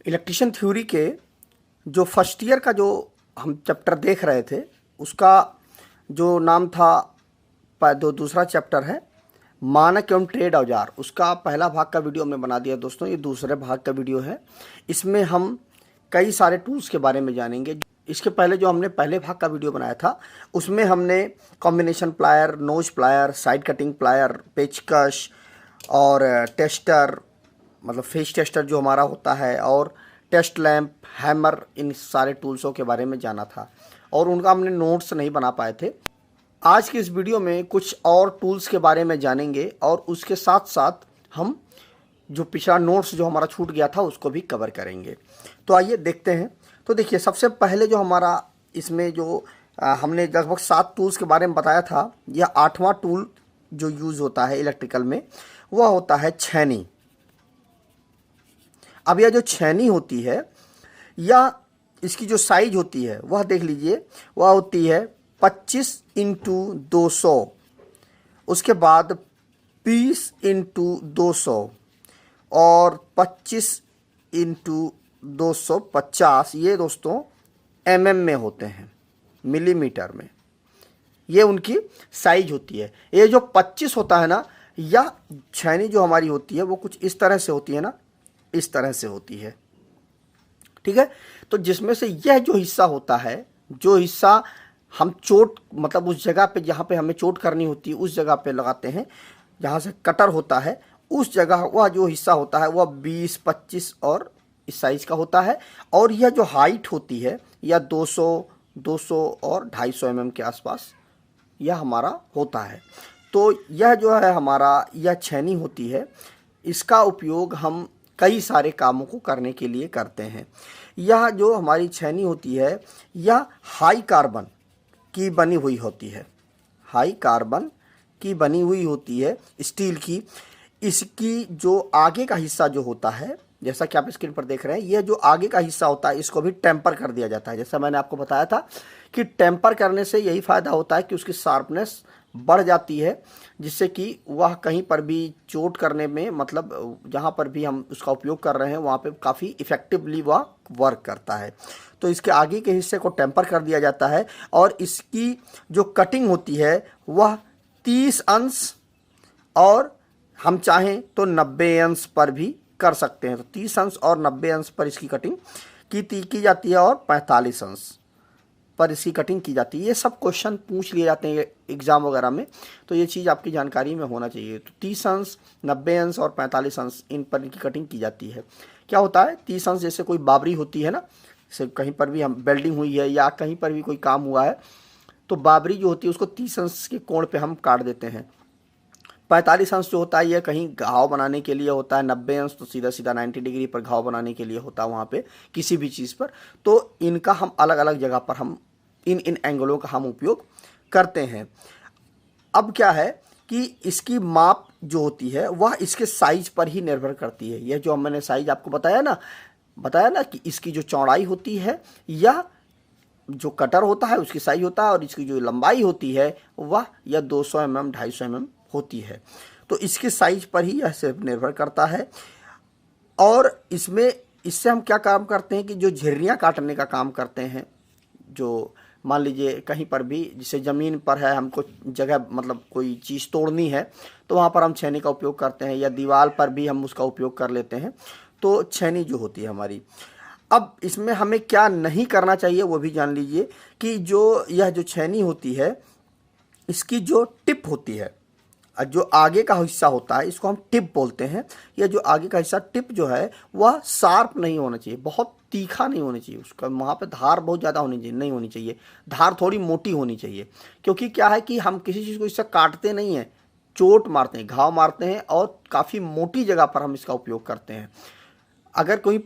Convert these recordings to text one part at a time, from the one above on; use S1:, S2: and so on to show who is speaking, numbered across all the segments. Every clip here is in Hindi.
S1: इलेक्ट्रिशियन थ्योरी के जो फर्स्ट ईयर का जो हम चैप्टर देख रहे थे उसका जो नाम था दूसरा चैप्टर है मानक एवं ट्रेड औजार। उसका पहला भाग का वीडियो हमने बना दिया दोस्तों, ये दूसरे भाग का वीडियो है। इसमें हम कई सारे टूल्स के बारे में जानेंगे। इसके पहले जो हमने पहले भाग का वीडियो बनाया था उसमें हमने combination plier, nose plier, side cutting plier, पेचकश और टेस्टर मतलब फेस टेस्टर जो हमारा होता है और टेस्ट लैंप, हैमर, इन सारे टूल्सों के बारे में जाना था और उनका हमने नोट्स नहीं बना पाए थे। आज की इस वीडियो में कुछ और टूल्स के बारे में जानेंगे और उसके साथ साथ हम जो पिछला नोट्स जो हमारा छूट गया था उसको भी कवर करेंगे। तो आइए देखते हैं। तो देखिए, सबसे पहले जो हमारा इसमें जो हमने लगभग 7 टूल्स के बारे में बताया था, यह 8वां टूल जो यूज़ होता है इलेक्ट्रिकल में वह होता है छेनी। अब यह जो छेनी होती है या इसकी जो साइज होती है वह देख लीजिए, वह होती है 25x200, उसके बाद 20x200 और 25x250। ये दोस्तों में होते हैं, मिलीमीटर में ये उनकी साइज होती है। ये जो 25 होता है ना, या छेनी जो हमारी होती है वो कुछ इस तरह से होती है ना, इस तरह से होती है, ठीक है। तो जिसमें से यह जो हिस्सा होता है, जो हिस्सा हम चोट मतलब उस जगह पे जहाँ पे हमें चोट करनी होती है उस जगह पे लगाते हैं, जहाँ से कटर होता है उस जगह वह जो हिस्सा होता है वह 20, 25 और इस साइज का होता है। और यह जो हाइट होती है या 200 और 250 के आसपास यह हमारा होता है। तो यह जो है हमारा यह छेनी होती है, इसका उपयोग हम कई सारे कामों को करने के लिए करते हैं। यह जो हमारी छेनी होती है यह हाई कार्बन की बनी हुई होती है, हाई कार्बन की बनी हुई होती है, स्टील की। इसकी जो आगे का हिस्सा जो होता है, जैसा कि आप स्क्रीन पर देख रहे हैं, यह जो आगे का हिस्सा होता है इसको भी टेम्पर कर दिया जाता है। जैसा मैंने आपको बताया था कि टेम्पर करने से यही फ़ायदा होता है कि उसकी शार्पनेस बढ़ जाती है, जिससे कि वह कहीं पर भी चोट करने में मतलब जहाँ पर भी हम उसका उपयोग कर रहे हैं वहाँ पे काफ़ी इफ़ेक्टिवली वह वर्क करता है। तो इसके आगे के हिस्से को टेम्पर कर दिया जाता है और इसकी जो कटिंग होती है वह 30 अंश और हम चाहें तो 90 अंश पर भी कर सकते हैं। तो 30 अंश और 90 अंश पर इसकी कटिंग की जाती है और 45 अंश पर इसकी कटिंग की जाती है। ये सब क्वेश्चन पूछ लिए जाते हैं एग्ज़ाम वगैरह में, तो ये चीज़ आपकी जानकारी में होना चाहिए। तो 30 अंश, 90 अंश और 45 अंश इन पर इनकी कटिंग की जाती है। क्या होता है, 30 अंश जैसे कोई बाबरी होती है ना, जैसे कहीं पर भी हम वेल्डिंग हुई है या कहीं पर भी कोई काम हुआ है तो बाबरी जो होती है उसको 30 अंश के कोण पे हम काट देते हैं। 45 अंश जो होता है ये कहीं घाव बनाने के लिए होता है। 90 अंश तो सीधा सीधा 90 डिग्री पर घाव बनाने के लिए होता है वहाँ पे किसी भी चीज़ पर। तो इनका हम अलग अलग जगह पर हम इन एंगलों का हम उपयोग करते हैं। अब क्या है कि इसकी माप जो होती है वह इसके साइज पर ही निर्भर करती है। यह जो मैंने साइज आपको बताया ना कि इसकी जो चौड़ाई होती है या जो कटर होता है उसकी साइज होता है और इसकी जो लंबाई होती है वह या 200 mm 250 mm होती है। तो इसके साइज पर ही यह सिर्फ निर्भर करता है। और इससे हम क्या काम करते हैं कि जो झिर्रियाँ काटने का काम करते हैं, जो मान लीजिए कहीं पर भी जैसे ज़मीन पर है, हमको जगह मतलब कोई चीज़ तोड़नी है तो वहाँ पर हम छेनी का उपयोग करते हैं, या दीवार पर भी हम उसका उपयोग कर लेते हैं। तो छेनी जो होती है हमारी, अब इसमें हमें क्या नहीं करना चाहिए वो भी जान लीजिए कि यह जो छेनी होती है इसकी जो टिप होती है, जो आगे का हिस्सा होता है इसको हम टिप बोलते हैं। यह जो आगे का हिस्सा टिप जो है वह शार्प नहीं होना चाहिए, बहुत तीखा नहीं होना चाहिए, उसका वहाँ पे धार बहुत ज़्यादा नहीं होनी चाहिए। धार थोड़ी मोटी होनी चाहिए, क्योंकि क्या है कि हम किसी चीज़ को इससे काटते नहीं हैं, चोट मारते हैं, घाव मारते हैं और काफ़ी मोटी जगह पर हम इसका उपयोग करते हैं। अगर कोई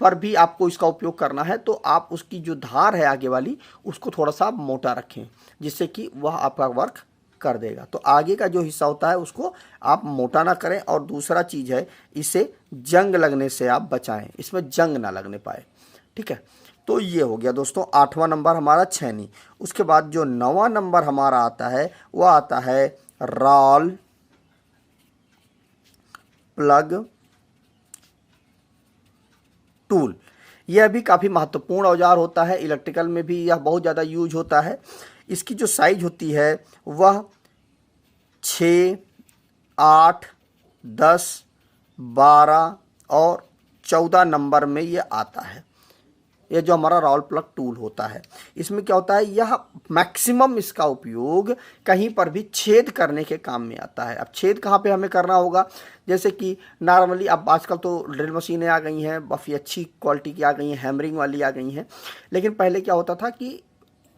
S1: पर भी आपको इसका उपयोग करना है तो आप उसकी जो धार है आगे वाली उसको थोड़ा सा मोटा रखें, जिससे कि वह आपका वर्क कर देगा। तो आगे का जो हिस्सा होता है उसको आप मोटा ना करें। और दूसरा चीज़ है, इसे जंग लगने से आप बचाएं, इसमें जंग ना लगने पाए, ठीक है। तो ये हो गया दोस्तों 8वां नंबर हमारा छेनी। उसके बाद जो 9वां नंबर हमारा आता है वह आता है रॉल प्लग टूल, यह भी काफ़ी महत्वपूर्ण औजार होता है। इलेक्ट्रिकल में भी यह बहुत ज़्यादा यूज होता है। इसकी जो साइज होती है वह 6, 8, 10, 12 और 14 नंबर में ये आता है। यह जो हमारा राउल प्लग टूल होता है, इसमें क्या होता है, यह मैक्सिमम इसका उपयोग कहीं पर भी छेद करने के काम में आता है। अब छेद कहाँ पे हमें करना होगा, जैसे कि नॉर्मली अब आजकल तो ड्रिल मशीनें आ गई हैं, काफ़ी अच्छी क्वालिटी की आ गई हैं, हैमरिंग वाली आ गई हैं। लेकिन पहले क्या होता था कि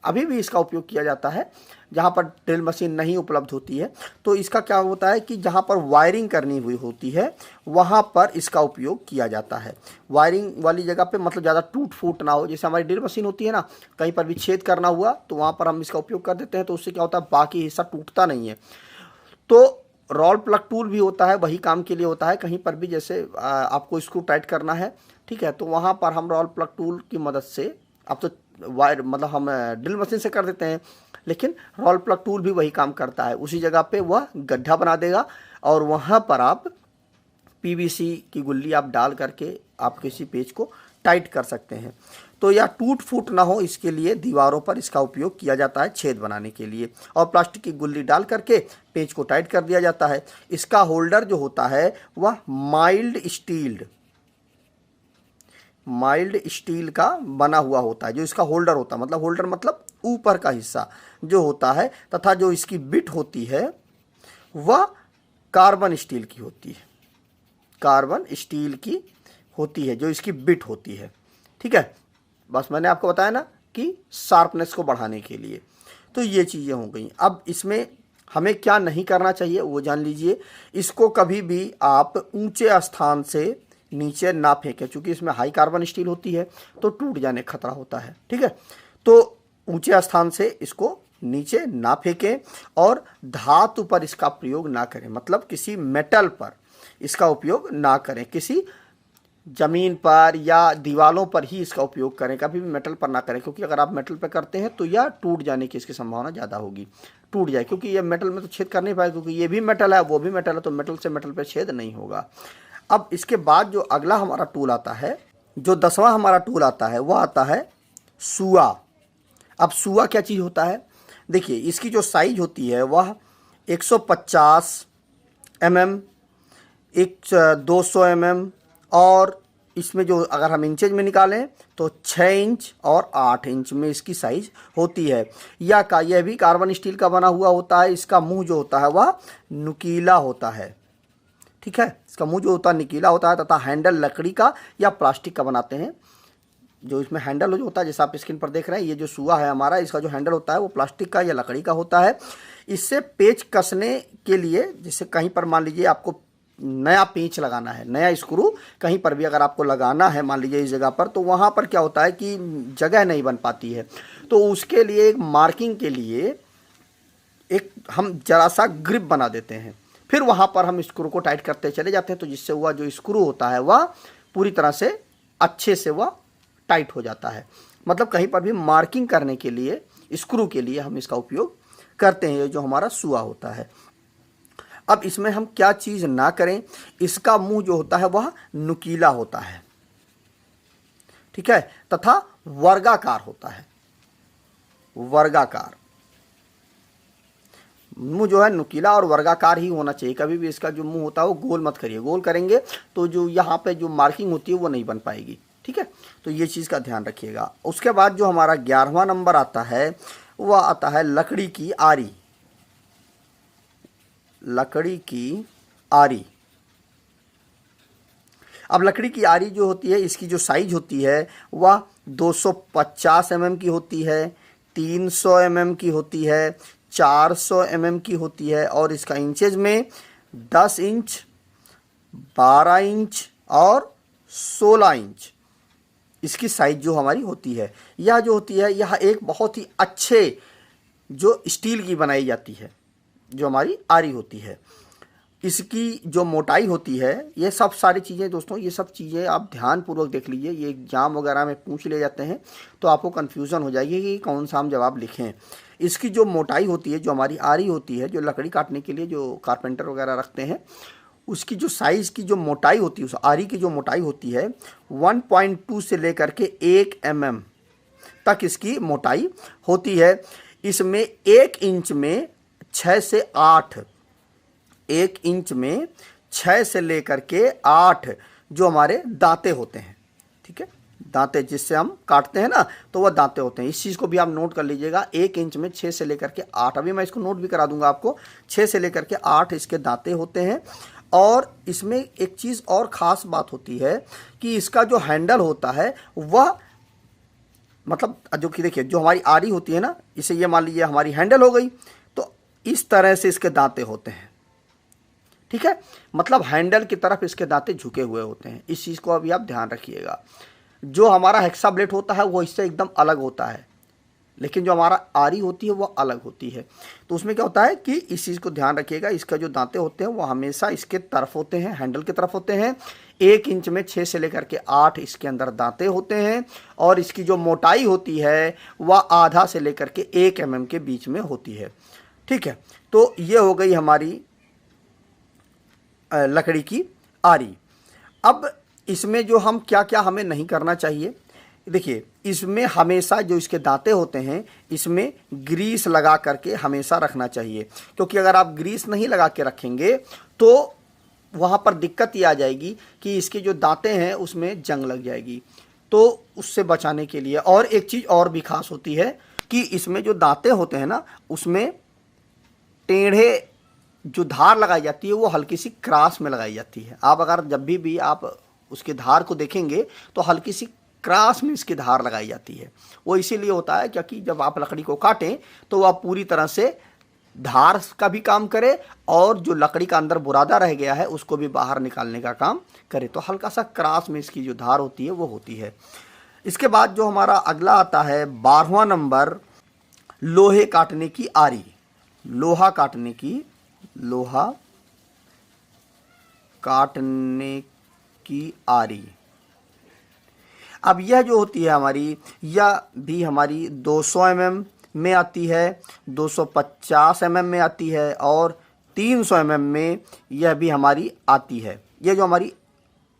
S1: अभी भी इसका उपयोग किया जाता है जहाँ पर ड्रिल मशीन नहीं उपलब्ध होती है। तो इसका क्या होता है कि जहाँ पर वायरिंग करनी हुई होती है वहाँ पर इसका उपयोग किया जाता है। वायरिंग वाली जगह पे मतलब ज़्यादा टूट फूट ना हो, जैसे हमारी ड्रिल मशीन होती है ना, कहीं पर भी छेद करना हुआ तो वहाँ पर हम इसका उपयोग कर देते हैं, तो उससे क्या होता है बाकी हिस्सा टूटता नहीं है। तो राउल प्लग टूल भी होता है, वही काम के लिए होता है। कहीं पर भी जैसे आपको स्क्रू टाइट करना है, ठीक है, तो वहाँ पर हम राउल प्लग टूल की मदद से, अब तो वायर मतलब हम ड्रिल मशीन से कर देते हैं, लेकिन राउल प्लग टूल भी वही काम करता है। उसी जगह पे वह गड्ढा बना देगा और वहाँ पर आप पीवीसी की गुल्ली आप डाल करके आप किसी पेज को टाइट कर सकते हैं। तो यह टूट फूट ना हो इसके लिए दीवारों पर इसका उपयोग किया जाता है छेद बनाने के लिए, और प्लास्टिक की गुल्ली डाल करके पेज को टाइट कर दिया जाता है। इसका होल्डर जो होता है वह माइल्ड स्टील का बना हुआ होता है। जो इसका होल्डर होता है, मतलब होल्डर मतलब ऊपर का हिस्सा जो होता है, तथा जो इसकी बिट होती है वह कार्बन स्टील की होती है। कार्बन स्टील की होती है जो इसकी बिट होती है, ठीक है। बस मैंने आपको बताया ना कि शार्पनेस को बढ़ाने के लिए। तो ये चीज़ें हो गई। अब इसमें हमें क्या नहीं करना चाहिए वो जान लीजिए। इसको कभी भी आप ऊंचे स्थान से नीचे ना फेंकें, क्योंकि इसमें हाई कार्बन स्टील होती है तो टूट जाने का खतरा होता है, ठीक है। तो ऊंचे स्थान से इसको नीचे ना फेंकें और धातु पर इसका प्रयोग ना करें, मतलब किसी मेटल पर इसका उपयोग ना करें। किसी ज़मीन पर या दीवालों पर ही इसका उपयोग करें, कभी भी मेटल पर ना करें, क्योंकि अगर आप मेटल पर करते हैं तो यह टूट जाने की इसकी संभावना ज़्यादा होगी, टूट जाए, क्योंकि ये मेटल में तो छेद कर नहीं पाए, क्योंकि ये भी मेटल है वो भी मेटल है, तो मेटल से मेटल पर छेद नहीं होगा। अब इसके बाद जो अगला हमारा टूल आता है, जो 10वां हमारा टूल आता है वह आता है सुआ। अब सुआ क्या चीज़ होता है, देखिए इसकी जो साइज होती है वह 150 mm, 200 mm, और इसमें जो अगर हम इंचेज में निकालें तो 6 इंच और 8 इंच में इसकी साइज होती है। यह भी कार्बन स्टील का बना हुआ होता है। इसका मुंह जो होता है वह नुकीला होता है, ठीक है। इसका मुंह जो होता है नुकीला होता है, तथा हैंडल लकड़ी का या प्लास्टिक का बनाते हैं। जो इसमें हैंडल जो होता है, जैसे आप स्क्रीन पर देख रहे हैं, ये जो सुआ है हमारा, इसका जो हैंडल होता है वो प्लास्टिक का या लकड़ी का होता है। इससे पेच कसने के लिए, जैसे कहीं पर मान लीजिए आपको नया पेंच लगाना है, नया स्क्रू कहीं पर भी अगर आपको लगाना है मान लीजिए इस जगह पर, तो वहाँ पर क्या होता है कि जगह नहीं बन पाती है। तो उसके लिए एक मार्किंग के लिए एक हम जरा सा ग्रिप बना देते हैं, फिर वहाँ पर हम स्क्रू को टाइट करते चले जाते हैं, तो जिससे वह जो स्क्रू होता है वह पूरी तरह से अच्छे से वह टाइट हो जाता है। मतलब कहीं पर भी मार्किंग करने के लिए, स्क्रू के लिए हम इसका उपयोग करते हैं, ये जो हमारा सुआ होता है। अब इसमें हम क्या चीज़ ना करें, इसका मुंह जो होता है वह नुकीला होता है, ठीक है, तथा वर्गाकार होता है। वर्गाकार मुंह जो है नुकीला और वर्गाकार ही होना चाहिए। कभी भी इसका जो मुंह होता है वो गोल मत करिए, गोल करेंगे तो जो यहाँ पे जो मार्किंग होती है वो नहीं बन पाएगी, ठीक है। तो ये चीज़ का ध्यान रखिएगा। उसके बाद जो हमारा 11वां नंबर आता है वह आता है लकड़ी की आरी। लकड़ी की आरी। अब लकड़ी की आरी जो होती है, इसकी जो साइज होती है वह 250 mm की होती है, 300 mm की होती है, 400 mm की होती है, और इसका इंचेज में 10 इंच, 12 इंच और 16 इंच इसकी साइज जो हमारी होती है। यह जो होती है यह एक बहुत ही अच्छे जो स्टील की बनाई जाती है, जो हमारी आरी होती है। इसकी जो मोटाई होती है, ये सब सारी चीज़ें दोस्तों, ये सब चीज़ें आप ध्यानपूर्वक देख लीजिए। ये एग्जाम वगैरह में पूछ ले जाते हैं तो आपको कन्फ्यूज़न हो जाएगी कि कौन सा हम जवाब लिखें। इसकी जो मोटाई होती है, जो हमारी आरी होती है, जो लकड़ी काटने के लिए जो कारपेंटर वगैरह रखते हैं, उसकी जो साइज़ की जो मोटाई होती है, उस आरी की जो मोटाई होती है 1.2 से लेकर के 1 mm तक इसकी मोटाई होती है। इसमें 1 इंच में 6 से 8, 1 इंच में 6 से लेकर के 8 जो हमारे दांते होते हैं, ठीक है, दांते जिससे हम काटते हैं ना, तो वह दांते होते हैं। इस चीज़ को भी आप नोट कर लीजिएगा, 1 इंच में 6 से लेकर के 8, अभी मैं इसको नोट भी करा दूंगा आपको, 6 से लेकर के 8 इसके दांते होते हैं। और इसमें एक चीज़ और ख़ास बात होती है कि इसका जो हैंडल होता है वह, मतलब जो कि देखिए जो हमारी आरी होती है ना, इसे ये मान लीजिए हमारी हैंडल हो गई, तो इस तरह से इसके दांते होते हैं, ठीक है, मतलब हैंडल की तरफ इसके दांते झुके हुए होते हैं। इस चीज़ को अभी आप ध्यान रखिएगा। जो हमारा हेक्सा ब्लेड होता है वो इससे एकदम अलग होता है, लेकिन जो हमारा आरी होती है वो अलग होती है। तो उसमें क्या होता है कि इस चीज़ को ध्यान रखिएगा, इसका जो दांते होते हैं वो हमेशा इसके तरफ होते हैं, हैंडल की तरफ होते हैं। 1 इंच में 6 से लेकर के 8 इसके अंदर दांते होते हैं, और इसकी जो मोटाई होती है वह आधा से लेकर के 1 mm के बीच में होती है, ठीक है। तो ये हो गई हमारी लकड़ी की आरी। अब इसमें जो हम क्या क्या हमें नहीं करना चाहिए, देखिए इसमें हमेशा जो इसके दांते होते हैं इसमें ग्रीस लगा करके हमेशा रखना चाहिए, क्योंकि अगर आप ग्रीस नहीं लगा के रखेंगे तो वहाँ पर दिक्कत ये आ जाएगी कि इसके जो दांते हैं उसमें जंग लग जाएगी। तो उससे बचाने के लिए, और एक चीज़ और भी खास होती है कि इसमें जो दांते होते हैं ना उसमें टेढ़े जो धार लगाई जाती है वो हल्की सी क्रॉस में लगाई जाती है। आप अगर जब भी आप उसके धार को देखेंगे तो हल्की सी क्रॉस में इसकी धार लगाई जाती है। वो इसीलिए होता है क्योंकि जब आप लकड़ी को काटें तो वह पूरी तरह से धार का भी काम करे और जो लकड़ी का अंदर बुरादा रह गया है उसको भी बाहर निकालने का काम करे। तो हल्का सा क्रॉस में इसकी जो धार होती है वो होती है। इसके बाद जो हमारा अगला आता है 12वां नंबर, लोहे काटने की आरी। लोहा काटने की आरी। अब यह जो होती है हमारी, यह भी हमारी 200 mm में आती है, 250 mm में आती है और 300 mm में यह भी हमारी आती है। यह जो हमारी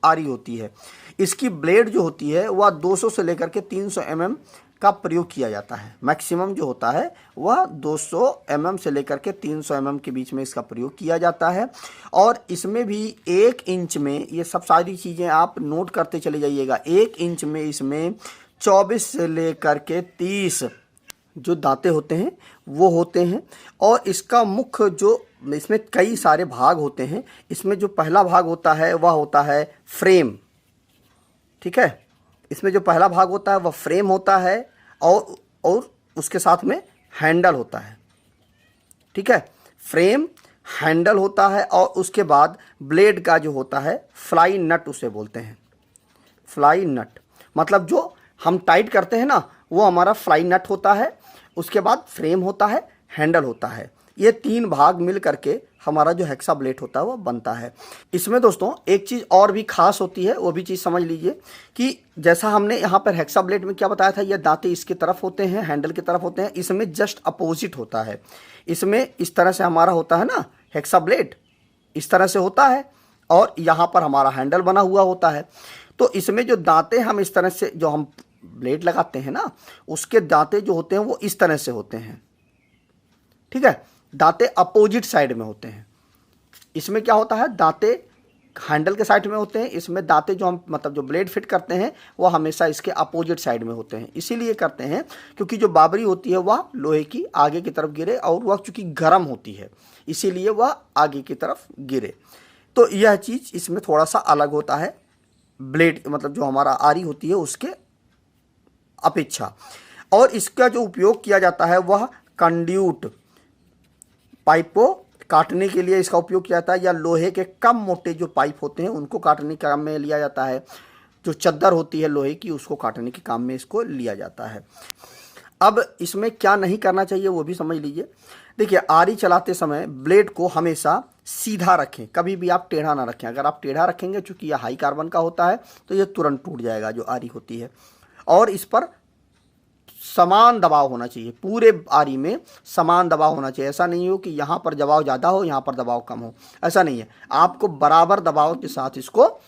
S1: आरी होती है इसकी ब्लेड जो होती है वह 200 से लेकर के 300 mm का प्रयोग किया जाता है। मैक्सिमम जो होता है वह 200 mm से लेकर के 300 mm के बीच में इसका प्रयोग किया जाता है। और इसमें भी 1 इंच में, ये सब सारी चीज़ें आप नोट करते चले जाइएगा, 1 इंच में इसमें 24 से लेकर के 30 जो दांते होते हैं वो होते हैं। और इसका मुख्य जो, इसमें कई सारे भाग होते हैं। इसमें जो पहला भाग होता है वह होता है फ्रेम, ठीक है, इसमें जो पहला भाग होता है वह फ्रेम होता है और उसके साथ में हैंडल होता है, ठीक है, फ्रेम हैंडल होता है। और उसके बाद ब्लेड का जो होता है फ्लाई नट उसे बोलते हैं। फ्लाई नट मतलब जो हम टाइट करते हैं ना वो हमारा फ्लाई नट होता है। उसके बाद फ्रेम होता है, हैंडल होता है। ये 3 भाग मिल करके हमारा जो हेक्सा ब्लेड होता है वो बनता है। इसमें दोस्तों एक चीज़ और भी खास होती है, वो भी चीज़ समझ लीजिए कि जैसा हमने यहाँ पर हेक्सा ब्लेड में क्या बताया था, ये दांते इसकी तरफ होते हैं, हैंडल की तरफ होते हैं। इसमें जस्ट अपोजिट होता है। इसमें इस तरह से हमारा होता है ना हेक्सा ब्लेड, इस तरह से होता है और यहाँ पर हमारा हैंडल बना हुआ होता है। तो इसमें जो दांते हम इस तरह से, जो हम ब्लेड लगाते हैं ना, उसके दांते जो होते हैं वो इस तरह से होते हैं, ठीक है, दांते अपोजिट साइड में होते हैं। इसमें क्या होता है, दांते हैंडल के साइड में होते हैं। इसमें दांते जो हम मतलब जो ब्लेड फिट करते हैं वो हमेशा इसके अपोजिट साइड में होते हैं। इसीलिए करते हैं क्योंकि जो बाबरी होती है वह लोहे की आगे की तरफ गिरे, और वह चूँकि गर्म होती है इसीलिए वह आगे की तरफ गिरे। तो यह चीज़ इसमें थोड़ा सा अलग होता है ब्लेड, मतलब जो हमारा आरी होती है उसके अपेक्षा। और इसका जो उपयोग किया जाता है वह कंड्यूट पाइप को काटने के लिए इसका उपयोग किया जाता है, या लोहे के कम मोटे जो पाइप होते हैं उनको काटने के काम में लिया जाता है। जो चद्दर होती है लोहे की उसको काटने के काम में इसको लिया जाता है। अब इसमें क्या नहीं करना चाहिए वो भी समझ लीजिए। देखिए आरी चलाते समय ब्लेड को हमेशा सीधा रखें, कभी भी आप टेढ़ा ना रखें। अगर आप टेढ़ा रखेंगे, चूँकि यह हाई कार्बन का होता है, तो यह तुरंत टूट जाएगा जो आरी होती है। और इस पर समान दबाव होना चाहिए, पूरे आरी में समान दबाव होना चाहिए। ऐसा नहीं हो कि यहाँ पर दबाव ज़्यादा हो, यहाँ पर दबाव कम हो, ऐसा नहीं है। आपको बराबर दबाव के साथ इसको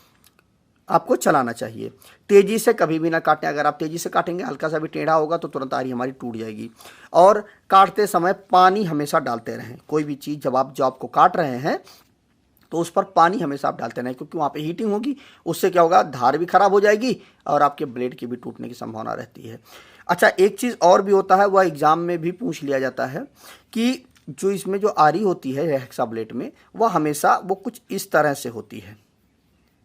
S1: आपको चलाना चाहिए। तेज़ी से कभी भी ना काटें। अगर आप तेज़ी से काटेंगे, हल्का सा भी टेढ़ा होगा तो तुरंत आरी हमारी टूट जाएगी। और काटते समय पानी हमेशा डालते रहें। कोई भी चीज़ जब आप काट रहे हैं तो उस पर पानी हमेशा आप डालते रहें, क्योंकि वहाँ पे हीटिंग होगी, उससे क्या होगा, धार भी खराब हो जाएगी और आपके ब्लेड की भी टूटने की संभावना रहती है। अच्छा, एक चीज़ और भी होता है, वह एग्ज़ाम में भी पूछ लिया जाता है कि जो इसमें जो आरी होती है हेक्सा ब्लेड में, वह हमेशा वो कुछ इस तरह से होती है,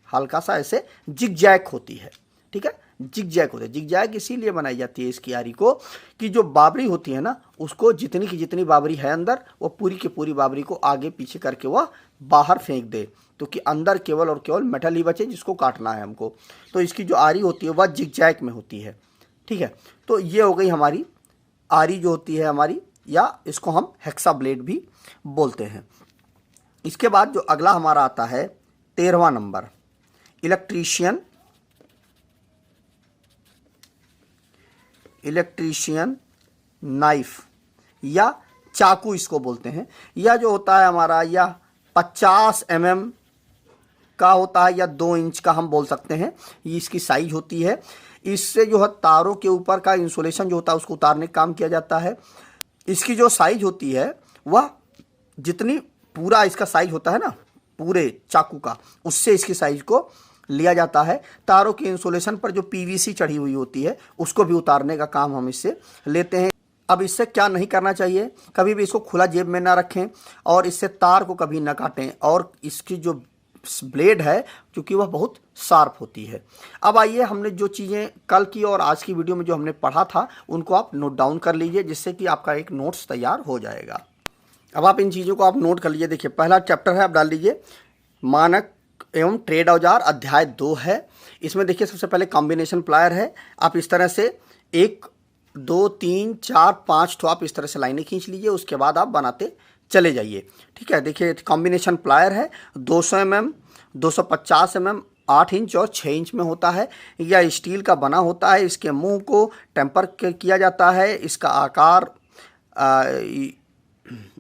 S1: हल्का सा ऐसे जिगजैग होती है। ठीक है, जिगजैग होती है। जिगजैग इसीलिए बनाई जाती है इसकी आरी को कि जो बाबरी होती है ना, उसको जितनी की जितनी बाबरी है अंदर, वो पूरी की पूरी बाबरी को आगे पीछे करके वह बाहर फेंक दे, तो कि अंदर केवल और केवल मेटल ही बचे जिसको काटना है हमको। तो इसकी जो आरी होती है वह जिगजैग में होती है। ठीक है, तो ये हो गई हमारी आरी जो होती है हमारी, या इसको हम हेक्सा ब्लेड भी बोलते हैं। इसके बाद जो अगला हमारा आता है 13वां नंबर, इलेक्ट्रीशियन नाइफ या चाकू इसको बोलते हैं। यह जो होता है हमारा, यह 50 mm का होता है या 2 इंच का हम बोल सकते हैं, ये इसकी साइज होती है। इससे जो है तारों के ऊपर का इंसुलेशन जो होता है उसको उतारने का काम किया जाता है। इसकी जो साइज होती है वह जितनी पूरा इसका साइज होता है ना पूरे चाकू का, उससे इसकी साइज को लिया जाता है। तारों के इंसुलेशन पर जो पीवीसी चढ़ी हुई होती है उसको भी उतारने का काम हम इससे लेते हैं। अब इससे क्या नहीं करना चाहिए, कभी भी इसको खुला जेब में ना रखें और इससे तार को कभी ना काटें। और इसकी जो ब्लेड है क्योंकि वह बहुत शार्प होती है। अब आइए, हमने जो चीज़ें कल की और आज की वीडियो में जो हमने पढ़ा था उनको आप नोट डाउन कर लीजिए, जिससे कि आपका एक नोट्स तैयार हो जाएगा। अब आप इन चीज़ों को आप नोट कर लीजिए। देखिए, पहला चैप्टर है, आप डाल लीजिए मानक एवं ट्रेड औजार, अध्याय 2 है। इसमें देखिए सबसे पहले कॉम्बिनेशन प्लायर है। आप इस तरह से 1 2 3 4 5 तो आप इस तरह से लाइनें खींच लीजिए, उसके बाद आप बनाते चले जाइए। ठीक है, देखिए कॉम्बिनेशन प्लायर है 200 mm, 250 mm, 8 इंच और 6 इंच में होता है। यह स्टील का बना होता है। इसके मुंह को टेम्पर किया जाता है।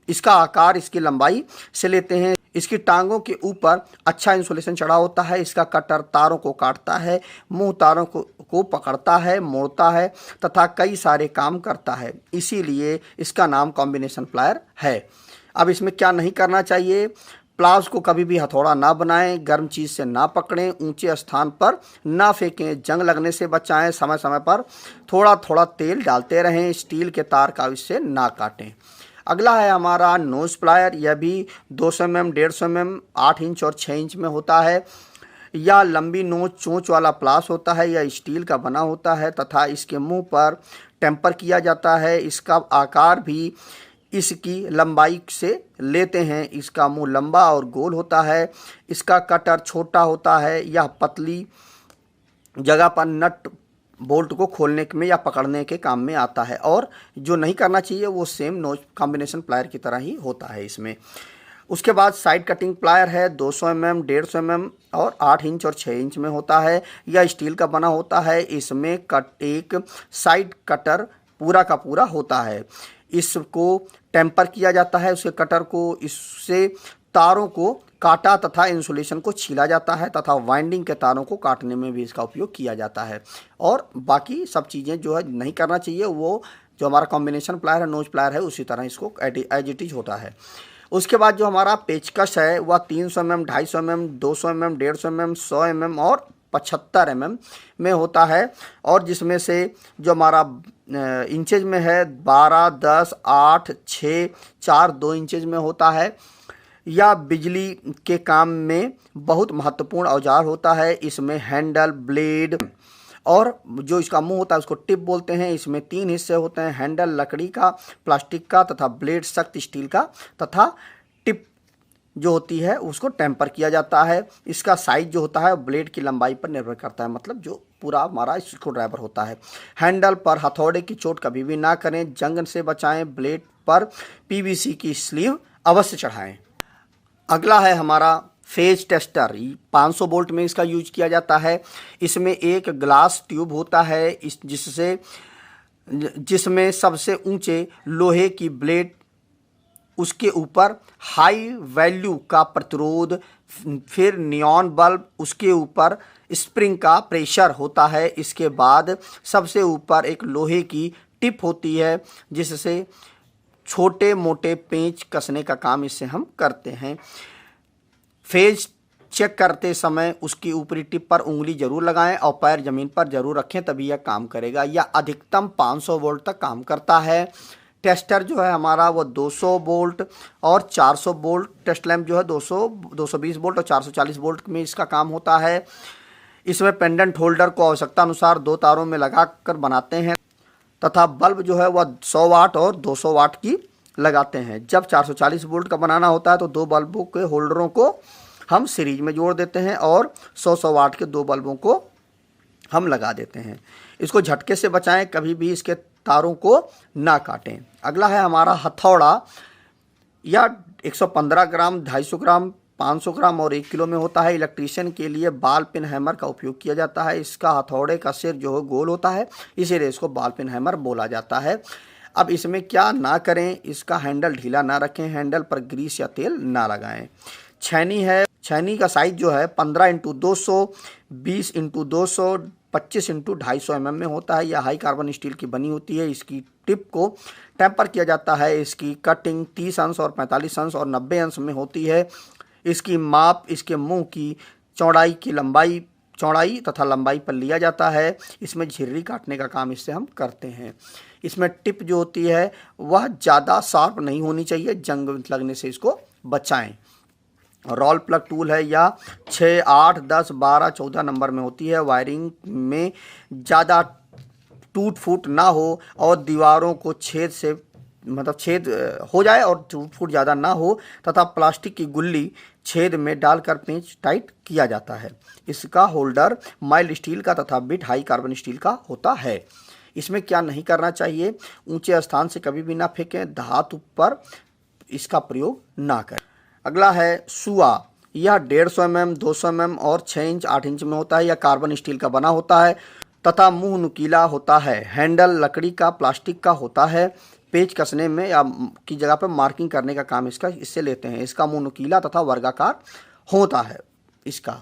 S1: इसका आकार इसकी लंबाई से लेते हैं। इसकी टांगों के ऊपर अच्छा इंसुलेशन चढ़ा होता है। इसका कटर तारों को काटता है, मुंह तारों को पकड़ता है, मोड़ता है तथा कई सारे काम करता है, इसीलिए इसका नाम कॉम्बिनेशन प्लायर है। अब इसमें क्या नहीं करना चाहिए, प्लास को कभी भी हथौड़ा ना बनाएं, गर्म चीज़ से ना पकड़ें, ऊंचे स्थान पर ना फेंकें, जंग लगने से बचाएं, समय समय पर थोड़ा थोड़ा तेल डालते रहें, स्टील के तार का इससे ना काटें। अगला है हमारा नोज प्लायर। यह भी 200 mm, 150 mm, 8 इंच और 6 इंच में होता है। यह लंबी नोच चोंच वाला प्लास होता है। यह स्टील का बना होता है तथा इसके मुंह पर टेम्पर किया जाता है। इसका आकार भी इसकी लंबाई से लेते हैं। इसका मुंह लंबा और गोल होता है। इसका कटर छोटा होता है। यह पतली जगह पर नट बोल्ट को खोलने में या पकड़ने के काम में आता है। और जो नहीं करना चाहिए वो सेम नोच कॉम्बिनेशन प्लायर की तरह ही होता है इसमें। उसके बाद साइड कटिंग प्लायर है 200 mm, 150 mm और 8 इंच और 6 इंच में होता है। यह स्टील का बना होता है। इसमें एक साइड कटर पूरा का पूरा होता है। इसको टेम्पर किया जाता है। उसके कटर को इससे तारों को काटा तथा इंसुलेशन को छीला जाता है तथा वाइंडिंग के तारों को काटने में भी इसका उपयोग किया जाता है। और बाकी सब चीज़ें जो है नहीं करना चाहिए, वो जो हमारा कॉम्बिनेशन प्लायर है, नोज प्लायर है, उसी तरह इसको एज इट इज होता है। उसके बाद जो हमारा पेचकश है वह 300 mm, 250 mm, 200 mm, 150 mm, 100 mm और 75 mm में होता है। और जिसमें से जो हमारा इंचेज में है 12, 10, 8, 6, 4, 2 इंचेज में होता है। यह बिजली के काम में बहुत महत्वपूर्ण औजार होता है। इसमें हैंडल, ब्लेड और जो इसका मुंह होता है उसको टिप बोलते हैं। इसमें 3 हिस्से होते हैं, हैंडल लकड़ी का, प्लास्टिक का तथा ब्लेड सख्त स्टील का तथा टिप जो होती है उसको टेम्पर किया जाता है। इसका साइज जो होता है ब्लेड की लंबाई पर निर्भर करता है, मतलब जो पूरा हमारा स्क्रू ड्राइवर होता है। हैंडल पर हथौड़े की चोट कभी भी ना करें, जंग से बचाएं। ब्लेड पर पीवीसी की स्लीव अवश्य चढ़ाएं। अगला है हमारा फेज टेस्टर। 500 वोल्ट में इसका यूज किया जाता है। इसमें एक ग्लास ट्यूब होता है जिससे जिसमें सबसे ऊंचे लोहे की ब्लेड, उसके ऊपर हाई वैल्यू का प्रतिरोध, फिर नियॉन बल्ब, उसके ऊपर स्प्रिंग का प्रेशर होता है। इसके बाद सबसे ऊपर एक लोहे की टिप होती है जिससे छोटे मोटे पेंच कसने का काम इससे हम करते हैं। फेज चेक करते समय उसकी ऊपरी टिप पर उंगली जरूर लगाएं और पैर जमीन पर जरूर रखें, तभी यह काम करेगा। यह अधिकतम 500 वोल्ट तक काम करता है। टेस्टर जो है हमारा वो 200 वोल्ट और 400 वोल्ट, टेस्ट लैंप जो है 200, 220 वोल्ट और 440 वोल्ट में इसका काम होता है। इसमें पेंडेंट होल्डर को आवश्यकता अनुसार 2 तारों में लगा कर बनाते हैं तथा बल्ब जो है वह 100 वाट और 200 वाट की लगाते हैं। जब 440 वोल्ट का बनाना होता है तो 2 बल्बों के होल्डरों को हम सीरीज में जोड़ देते हैं और 100 वाट के 2 बल्बों को हम लगा देते हैं। इसको झटके से बचाएं, कभी भी इसके तारों को ना काटें। अगला है हमारा हथौड़ा। यह 115 ग्राम, 250 ग्राम, 500 ग्राम और 1 किलो में होता है। इलेक्ट्रीशियन के लिए बॉल पिन हैमर का उपयोग किया जाता है। इसका हथौड़े का सिर जो है गोल होता है, इसीलिए इसको बॉल पिन हैमर बोला जाता है। अब इसमें क्या ना करें, इसका हैंडल ढीला ना रखें, हैंडल पर ग्रीस या तेल ना लगाएं। छैनी है, छैनी का साइज जो है 15x200, 20x200, 25x250 mm में होता है। यह हाई कार्बन स्टील की बनी होती है। इसकी टिप को टेम्पर किया जाता है। इसकी कटिंग 30 अंश और 45 अंश और 90 अंश में होती है। इसकी माप इसके मुंह की चौड़ाई तथा लंबाई पर लिया जाता है। इसमें झिर्री काटने का काम इससे हम करते हैं। इसमें टिप जो होती है वह ज़्यादा शार्प नहीं होनी चाहिए, जंग लगने से इसको बचाएं। रोल प्लग टूल है, या 6, 8, 10, 12, 14 नंबर में होती है। वायरिंग में ज़्यादा टूट फूट ना हो और दीवारों को छेद हो जाए और टूट फूट ज़्यादा ना हो, तथा प्लास्टिक की गुल्ली छेद में डालकर पेंच टाइट किया जाता है। इसका होल्डर माइल्ड स्टील का तथा बिट हाई कार्बन स्टील का होता है। इसमें क्या नहीं करना चाहिए, ऊंचे स्थान से कभी भी ना फेंकें, धातु पर इसका प्रयोग ना करें। अगला है सुआ। यह 150 mm, 200 mm और 6 इंच, 8 इंच में होता है। यह कार्बन स्टील का बना होता है तथा मुंह नुकीला होता है। हैंडल लकड़ी का, प्लास्टिक का होता है। पेच कसने में या की जगह पर मार्किंग करने का काम इससे लेते हैं। इसका मुंह नुकीला तथा वर्गाकार होता है। इसका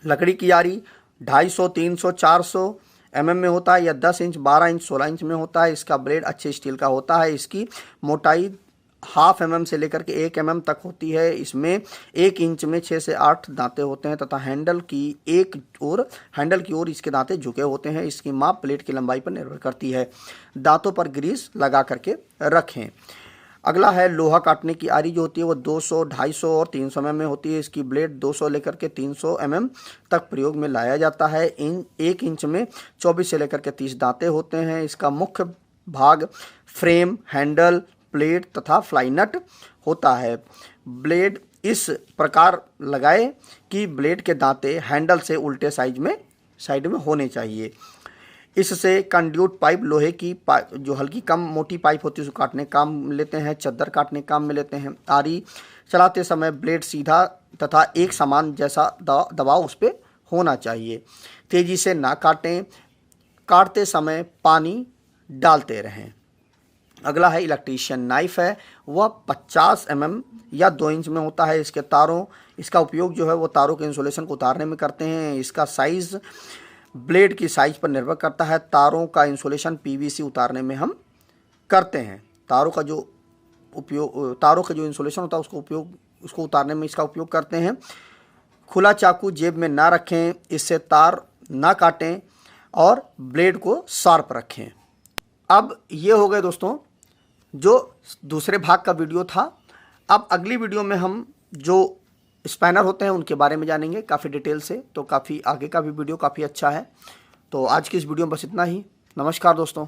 S1: लकड़ी की यारी 250, 300, 400 mm में होता है। यह 10 इंच, 12 इंच, 16 इंच में होता है। इसका ब्लेड अच्छे स्टील का होता है। इसकी मोटाई 1/2 mm से लेकर के 1 mm तक होती है। इसमें 1 इंच में 6 से 8 दांते होते हैं तथा हैंडल की ओर इसके दांते झुके होते हैं। इसकी माप प्लेट की लंबाई पर निर्भर करती है। दांतों पर ग्रीस लगा करके रखें। अगला है लोहा काटने की आरी जो होती है वो 200, 250 और 300 mm में होती है। इसकी ब्लेड 200 लेकर के 300 mm तक प्रयोग में लाया जाता है। 1 इंच में 24 से लेकर के 30 दांते होते हैं। इसका मुख्य भाग फ्रेम, हैंडल, प्लेट तथा फ्लाई नट होता है। ब्लेड इस प्रकार लगाए कि ब्लेड के दांते हैंडल से उल्टे साइड में होने चाहिए। इससे कंड्यूट पाइप, लोहे की जो हल्की कम मोटी पाइप होती है उसको काटने काम में लेते हैं। चद्दर काटने काम में लेते हैं। आरी चलाते समय ब्लेड सीधा तथा एक समान जैसा दबाव उस पर होना चाहिए। तेजी से ना काटें, काटते समय पानी डालते रहें। अगला है इलेक्ट्रीशियन नाइफ है, वह 50 mm या 2 इंच में होता है। इसका उपयोग जो है वो तारों के इंसुलेशन को उतारने में करते हैं। इसका साइज़ ब्लेड की साइज पर निर्भर करता है। तारों का इंसुलेशन पीवीसी उतारने में हम करते हैं। तारों का जो इंसुलेशन होता है उसको उतारने में इसका उपयोग करते हैं। खुला चाकू जेब में ना रखें, इससे तार ना काटें और ब्लेड को शार्प रखें। अब ये हो गए दोस्तों जो दूसरे भाग का वीडियो था। अब अगली वीडियो में हम जो स्पैनर होते हैं उनके बारे में जानेंगे काफ़ी डिटेल से। तो काफ़ी आगे का भी वीडियो काफ़ी अच्छा है। तो आज की इस वीडियो में बस इतना ही। नमस्कार दोस्तों।